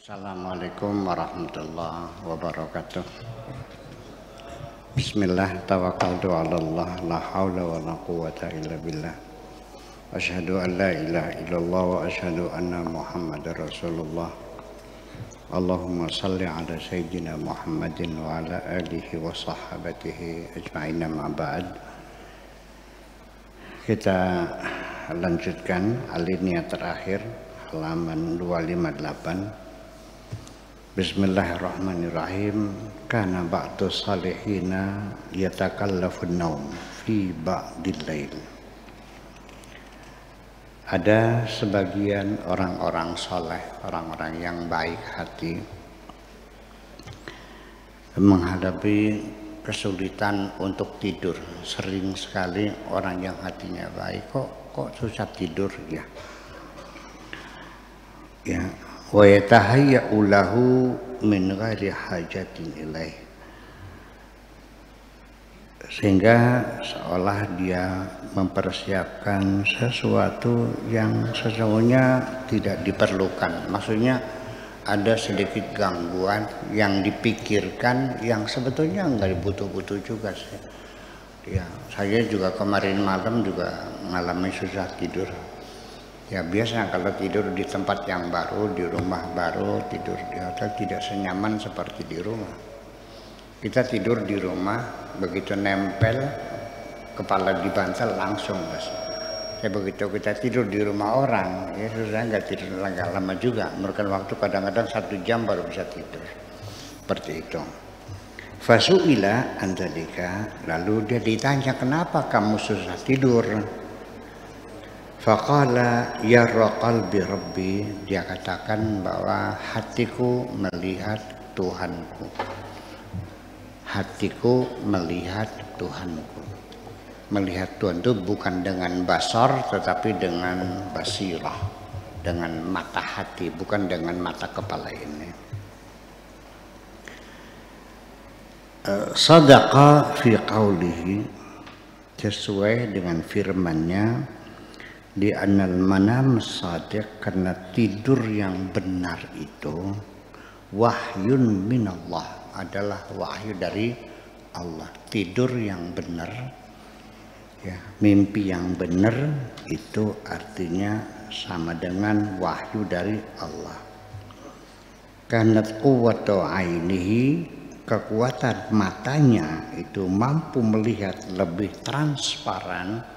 Assalamualaikum warahmatullahi wabarakatuh. Bismillah, tawakkaltu ala Allah, la haula wa la quwata illa billah. Asyhadu an la ilaha illallah wa asyhadu anna Muhammadar Rasulullah. Allahumma salli ala sayyidina Muhammadin wa ala alihi wa sahabatihi ajma'in, ma ba'd. Kita lanjutkan alinea terakhir halaman 258. Bismillahirrahmanirrahim. Kana ba'du salihina yatakallafun naum fi ba'dil lail. Ada sebagian orang-orang soleh, orang-orang yang baik hati, menghadapi kesulitan untuk tidur. Sering sekali orang yang hatinya baik kok susah tidur ya. Wa yatahayya'u lahu min ghairi hajatin ilaih, sehingga seolah dia mempersiapkan sesuatu yang sesungguhnya tidak diperlukan. Maksudnya ada sedikit gangguan yang dipikirkan yang sebetulnya nggak dibutuh-butuh juga sih. Ya, saya juga kemarin malam juga mengalami susah tidur. Ya biasa kalau tidur di tempat yang baru, di rumah baru, tidur di hotel tidak senyaman seperti di rumah. Kita tidur di rumah, begitu nempel kepala di bantal langsung mas. Ya begitu kita tidur di rumah orang, ya susah nggak tidur agak lama juga. Memerlukan waktu kadang-kadang 1 jam baru bisa tidur. Seperti itu. Fasu'ila andalika, lalu dia ditanya kenapa kamu susah tidur? Faqala yarra qalbi rabbi, dia katakan bahwa hatiku melihat Tuhanku. Hatiku melihat Tuhanku. Melihat Tuhan itu bukan dengan basar tetapi dengan basirah, dengan mata hati, bukan dengan mata kepala ini. Sadaqa fi qawlihi, sesuai dengan firman-Nya, di anal manam sadiq, karena tidur yang benar itu wahyun minallah, adalah wahyu dari Allah. Tidur yang benar ya, mimpi yang benar itu artinya sama dengan wahyu dari Allah. Kanat quwwatu ainihi, kekuatan matanya itu mampu melihat lebih transparan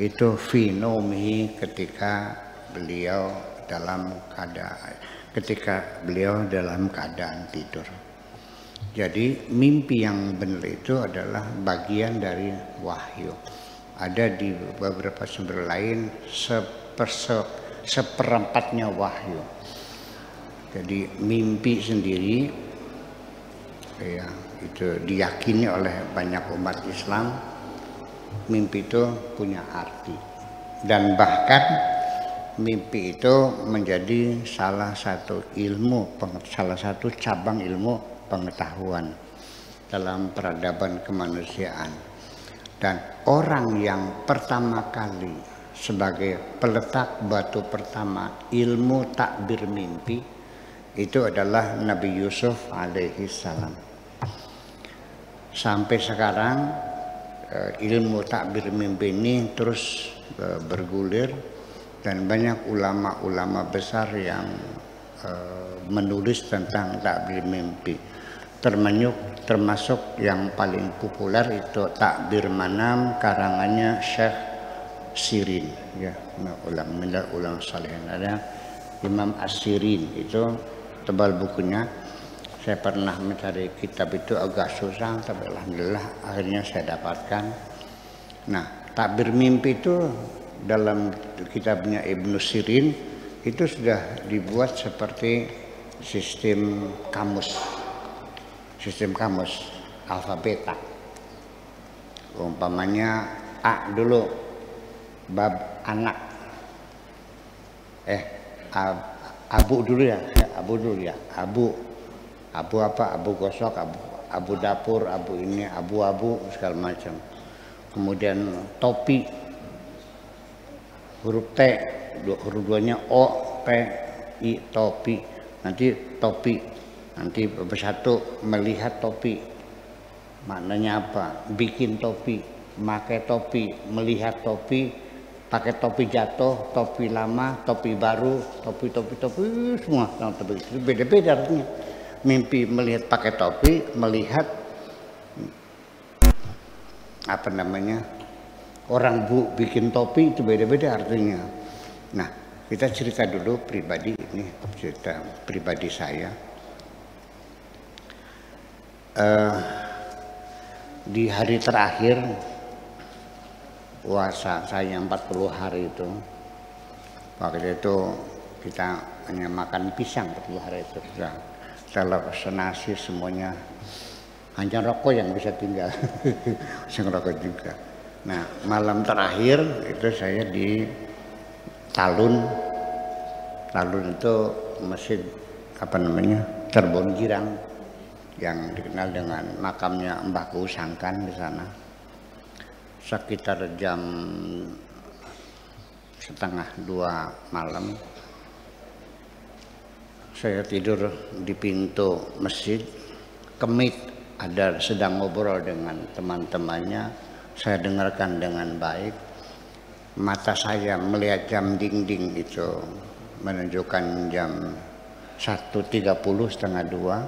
itu finomi, ketika beliau dalam keadaan tidur. Jadi mimpi yang benar itu adalah bagian dari wahyu. Ada di beberapa sumber lain seperempatnya wahyu. Jadi mimpi sendiri ya, itu diyakini oleh banyak umat Islam. Mimpi itu punya arti, dan bahkan mimpi itu menjadi salah satu cabang ilmu pengetahuan dalam peradaban kemanusiaan. Dan orang yang pertama kali sebagai peletak batu pertama ilmu takbir mimpi itu adalah Nabi Yusuf alaihi salam. Sampai sekarang ilmu takbir mimpi ini terus bergulir, dan banyak ulama-ulama besar yang menulis tentang takbir mimpi. Termasuk yang paling populer itu Takbir Manam, karangannya Syekh Sirin ya, ulama salihin. Ada Imam As-Sirin, itu tebal bukunya. Saya pernah mencari kitab itu agak susah, tapi alhamdulillah akhirnya saya dapatkan. Nah, takbir mimpi itu dalam kitabnya Ibnu Sirin itu sudah dibuat seperti sistem kamus alfabeta. Umpamanya A dulu, bab anak. Abu dulu ya. Abu apa? Abu gosok, abu dapur, abu ini, abu-abu segala macam. Kemudian topi, huruf T, huruf 2-nya O, P, I, topi. nanti topi, nanti bersatu melihat topi, maknanya apa? Bikin topi, pakai topi, melihat topi, pakai topi jatuh, topi lama, topi baru, topi semua topi itu beda-beda artinya. Mimpi melihat pakai topi, melihat apa namanya orang bikin topi itu beda-beda artinya. Nah, kita cerita dulu pribadi, ini cerita pribadi saya. Di hari terakhir puasa saya 40 hari itu, waktu itu kita hanya makan pisang 40 hari itu, setelah nasi semuanya, hanya rokok yang bisa tinggal. Saya ngerokok juga. Nah, malam terakhir itu saya di Talun itu masjid apa namanya Terbon Girang yang dikenal dengan makamnya Mbah Kusangkan di sana. Sekitar jam 1:30 malam saya tidur di pintu masjid, kemit ada sedang ngobrol dengan teman-temannya, saya dengarkan dengan baik. Mata saya melihat jam dinding itu menunjukkan jam 1:30 setengah 2.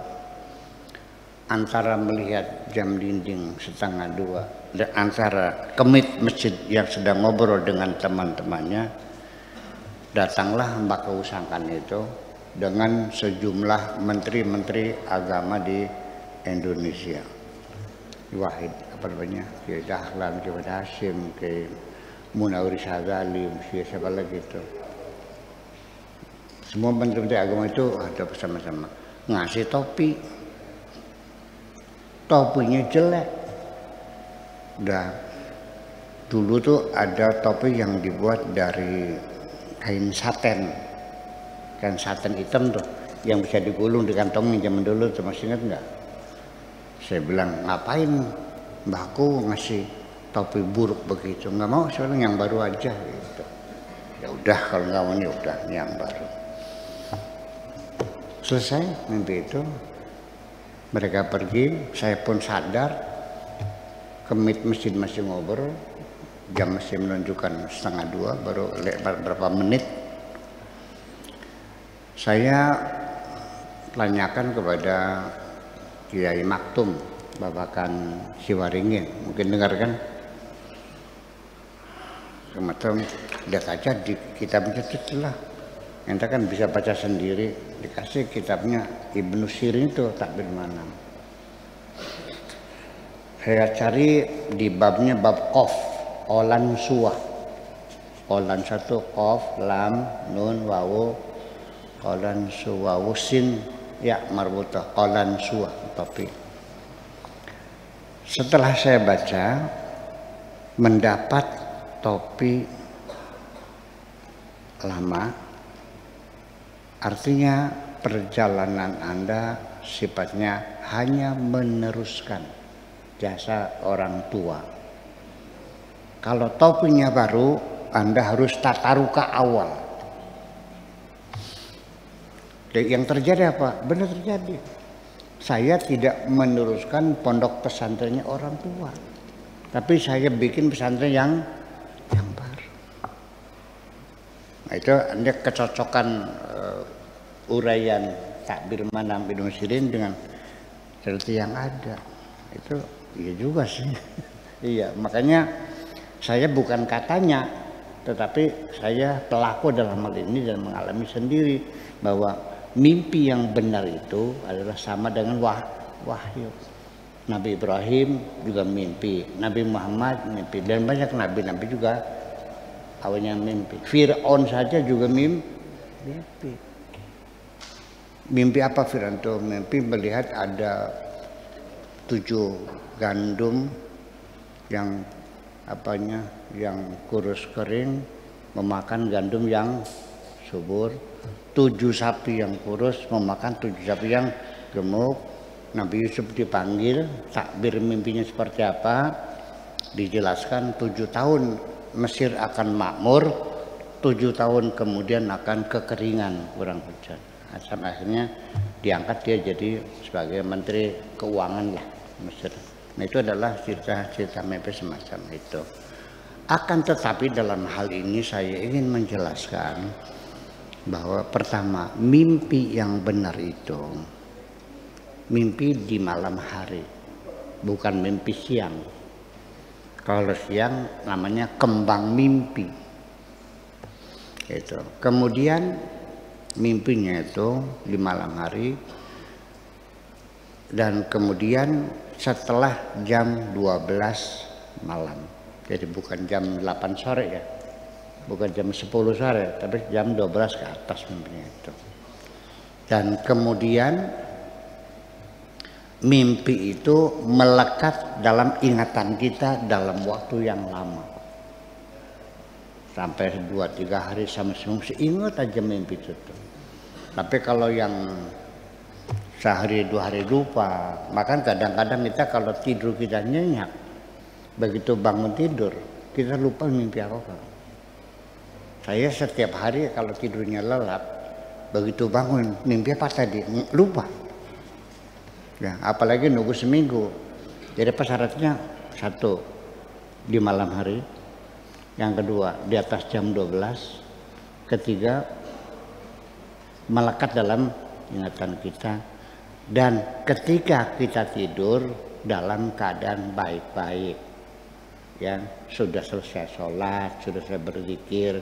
Antara melihat jam dinding 1:30 dan antara kemit masjid yang sedang ngobrol dengan teman-temannya, datanglah Mbak Kusangkan itu dengan sejumlah menteri-menteri agama di Indonesia. Wahid apa namanya? Kiai Dahlan, Kiai Hasyim, Kiai Munawir Syadzali, siapa lagi itu. Semua menteri agama itu ada bersama-sama ngasih topi. Topinya jelek. Udah dulu tuh ada topi yang dibuat dari kain saten. Kain saten hitam tuh yang bisa digulung di kantongnya zaman dulu tuh, masih ingat nggak? Saya bilang, ngapain mbahku ngasih topi buruk begitu? Nggak mau, soalnya yang baru aja gitu. Ya udah kalau nggak mau ya udah yang baru. Selesai mimpi itu, mereka pergi, saya pun sadar, kemit masjid masih ngobrol, jam masih menunjukkan 1:30, baru berapa menit. Saya tanyakan kepada Kiai Maktum, Babakan Siwaringin, mungkin dengar kan? Maktum, lihat aja di kitabnya itulah. Ente kan bisa baca sendiri, dikasih kitabnya Ibnu Sirin itu Takbir Manam. Saya cari di babnya bab Qaf, Olan Suwah. Olan 1 Qaf, Lam, Nun, Wawu, Olan Suwah, Sin, ya marbutah, Olan Suwah, topi. Setelah saya baca, mendapat topi lama, artinya perjalanan Anda sifatnya hanya meneruskan jasa orang tua. Kalau topinya baru, Anda harus tataruka awal. Dan yang terjadi apa? Benar terjadi. Saya tidak meneruskan pondok pesantrennya orang tua, tapi saya bikin pesantren yang baru. Nah, itu Anda kecocokan uraian Takbir Manam Ibnu Sirin dengan seperti yang ada. Itu iya juga sih. Iya, makanya saya bukan katanya, tetapi saya pelaku dalam hal ini dan mengalami sendiri bahwa mimpi yang benar itu adalah sama dengan wahyu. Nabi Ibrahim juga mimpi, Nabi Muhammad mimpi, dan banyak nabi-nabi juga awalnya mimpi. Fir'aun saja juga mimpi. Mimpi apa Fir'aun itu? Mimpi melihat ada 7 gandum yang kurus kering memakan gandum yang subur. 7 sapi yang kurus memakan 7 sapi yang gemuk. Nabi Yusuf dipanggil, takbir mimpinya seperti apa, dijelaskan 7 tahun Mesir akan makmur, 7 tahun kemudian akan kekeringan, kurang hujan. Sampai akhirnya diangkat dia jadi sebagai Menteri Keuangan lah Mesir. Nah itu adalah cerita mimpi semacam itu. Akan tetapi dalam hal ini saya ingin menjelaskan bahwa pertama, mimpi yang benar itu mimpi di malam hari, bukan mimpi siang. Kalau siang namanya kembang mimpi. Itu. Kemudian mimpinya itu di malam hari, dan kemudian setelah jam 12 malam. Jadi bukan jam 8 sore ya, bukan jam 10 sore, tapi jam 12 ke atas mimpinya itu. Dan kemudian mimpi itu melekat dalam ingatan kita dalam waktu yang lama. Sampai 2-3 hari sampai seminggu ingat aja mimpi itu. Tapi kalau yang sehari 2 hari lupa, maka kadang-kadang kita kalau tidur kita nyenyak, begitu bangun tidur kita lupa mimpi apa. Saya setiap hari kalau tidurnya lelap, begitu bangun mimpi apa tadi lupa. Ya, apalagi nunggu seminggu. Jadi syaratnya satu di malam hari, yang kedua di atas jam 12, ketiga melekat dalam ingatan kita, dan ketika kita tidur dalam keadaan baik-baik. Ya, sudah selesai sholat, sudah selesai berzikir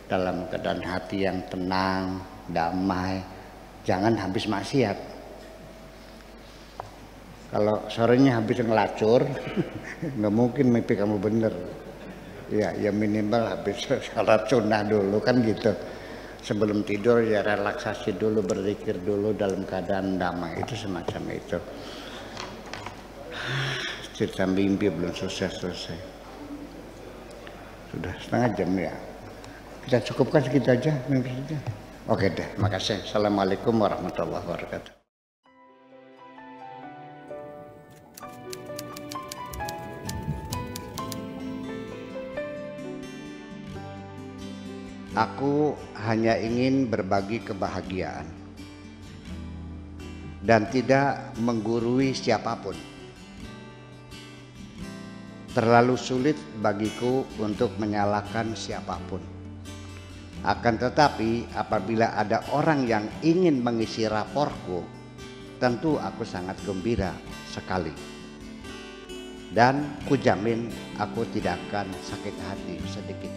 dalam keadaan hati yang tenang, damai, jangan habis maksiat. Kalau sorenya habis ngelacur, nggak mungkin mimpi kamu bener. Ya minimal habis sholat sunnah dulu kan gitu. Sebelum tidur ya relaksasi dulu, berzikir dulu dalam keadaan damai, itu semacam itu. Cerita mimpi belum selesai. Sudah setengah jam ya. Kita cukupkan segitu aja mimpi saja. Oke deh, makasih. Assalamualaikum warahmatullahi wabarakatuh. Aku hanya ingin berbagi kebahagiaan dan tidak menggurui siapapun. Terlalu sulit bagiku untuk menyalahkan siapapun. Akan tetapi apabila ada orang yang ingin mengisi raporku, tentu aku sangat gembira sekali. Dan kujamin aku tidak akan sakit hati sedikit.